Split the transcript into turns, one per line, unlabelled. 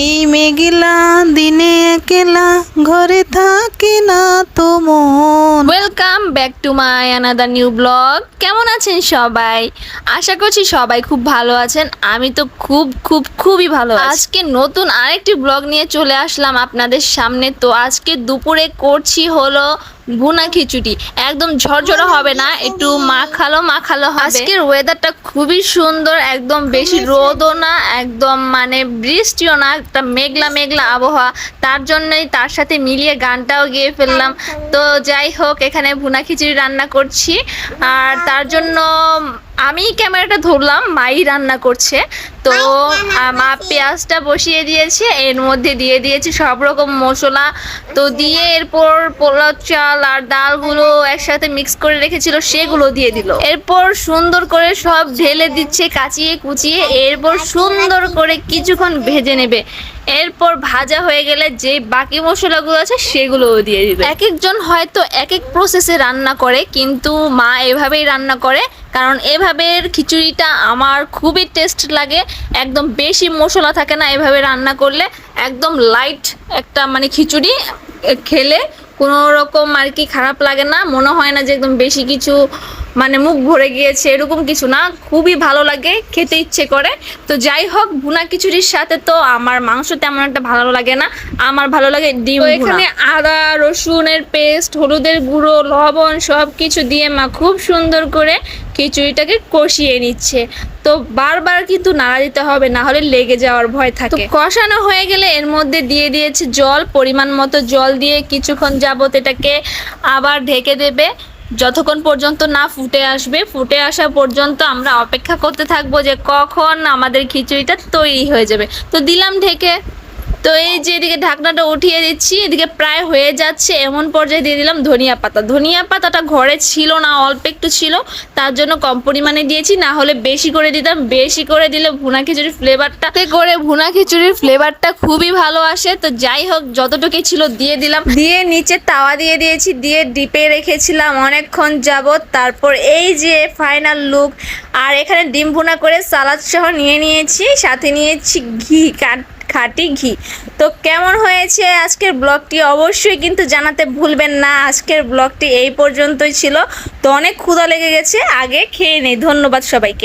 এই মেঘলা দিনে একলা ঘরে থাকে না তো মন।
Welcome back to my another new blog. কেমন আছেন সবাই? আশা করছি সবাই খুব ভালো আছেন। আমি তো খুবই ভালো আছি। আজকে নতুন আরেকটি ব্লগ নিয়ে চলে আসলাম আপনাদের সামনে। তো আজকে দুপুরে করছি হলো ভুনা খিচুড়ি। একদম ঝরঝরা হবে না, একটু মাখালো হবে। আজকের ওয়েদারটা খুবই সুন্দর, একদম বেশি রোদও না, একদম মানে বৃষ্টিও না, একটা মেঘলা মেঘলা আবহাওয়া। তার জন্যই তার সাথে মিলিয়ে গানটাও গেয়ে ফেললাম। তো যাই হোক, এখানে ভুনা খিচুড়ি রান্না করছি, আর তার জন্য আমি ক্যামেরাটা ধরলাম, মাই রান্না করছে। তো মা পেঁয়াজটা বসিয়ে দিয়েছে, এর মধ্যে দিয়ে দিয়েছি সব রকম মশলা। তো দিয়ে এরপর পোলাও চাল আর ডালগুলো একসাথে মিক্স করে রেখেছিল, সেগুলো দিয়ে দিল। এরপর সুন্দর করে সব ঢেলে দিচ্ছে কাচিয়ে কুচিয়ে। এরপর সুন্দর করে কিছুক্ষণ ভেজে নেবে। এরপর ভাজা হয়ে গেলে যে বাকি মশলাগুলো আছে সেগুলোও দিয়ে দিবে। এক একজন হয়তো এক এক প্রসেসে রান্না করে, কিন্তু মা এভাবেই রান্না করে, কারণ এভাবের খিচুড়িটা আমার খুবই টেস্ট লাগে। একদম বেশি মশলা থাকে না এভাবে রান্না করলে, একদম লাইট একটা মানে খিচুড়ি খেলে কোনো রকম আর কি খারাপ লাগে না, মনে হয় না যে একদম বেশি কিছু মানে মুখ ভরে গিয়েছে, এরকম কিছু না, খুবই ভালো লাগে, খেতে ইচ্ছে করে। তো যাই হোক, ভুনা খিচুড়ির সাথে তো আমার মাংস তেমন একটা ভালো লাগে না, আমার ভালো লাগে ডিম ভুনা। এখানে আদা রসুনের পেস্ট, হলুদের গুঁড়ো, লবণ সব কিছু দিয়ে মা খুব সুন্দর করে খিচুড়িটাকে কষিয়ে নিচ্ছে। তো বারবার কিন্তু নাড়া দিতে হবে, না হলে লেগে যাওয়ার ভয় থাকে। কষানো হয়ে গেলে এর মধ্যে দিয়ে দিয়েছে জল, পরিমাণ মতো জল দিয়ে কিছুক্ষণ যাবত এটাকে আবার ঢেকে দেবে, যতক্ষণ পর্যন্ত না ফুটে আসবে। ফুটে আসা পর্যন্ত আমরা অপেক্ষা করতে থাকবো যে কখন আমাদের খিচুড়িটা তৈরি হয়ে যাবে। তো দিলাম ঢেকে। তো এই যে এদিকে ঢাকনাটা উঠিয়ে দিচ্ছি, এদিকে প্রায় হয়ে যাচ্ছে, এমন পর্যায়ে দিয়ে দিলাম ধনিয়া পাতা। ধনিয়া পাতাটা ঘরে ছিল না, অল্প একটু ছিল, তার জন্য কম পরিমাণে দিয়েছি, না হলে বেশি করে দিতাম। বেশি করে দিলে ভুনা খিচুড়ির ফ্লেভারটা খুবই ভালো আসে। তো যাই হোক, যতটুকুই ছিল দিয়ে দিলাম, দিয়ে নিচে তাওয়া দিয়ে দিয়েছি, দিয়ে ডিপে রেখেছিলাম অনেকক্ষণ যাবত। তারপর এই যে ফাইনাল লুক। আর এখানে ডিম ভুনা করে সালাদ সহ নিয়ে নিয়েছি, সাথে নিয়েছি ঘি, খাঁটি ঘি। তো কেমন হয়েছে আজকের ব্লগটি অবশ্যই কিন্তু জানাতে ভুলবেন না। আজকের ব্লগটি এই পর্যন্তই ছিল। তো অনেক ক্ষুধা লেগে গেছে, আগে খেয়ে নেই। ধন্যবাদ সবাইকে।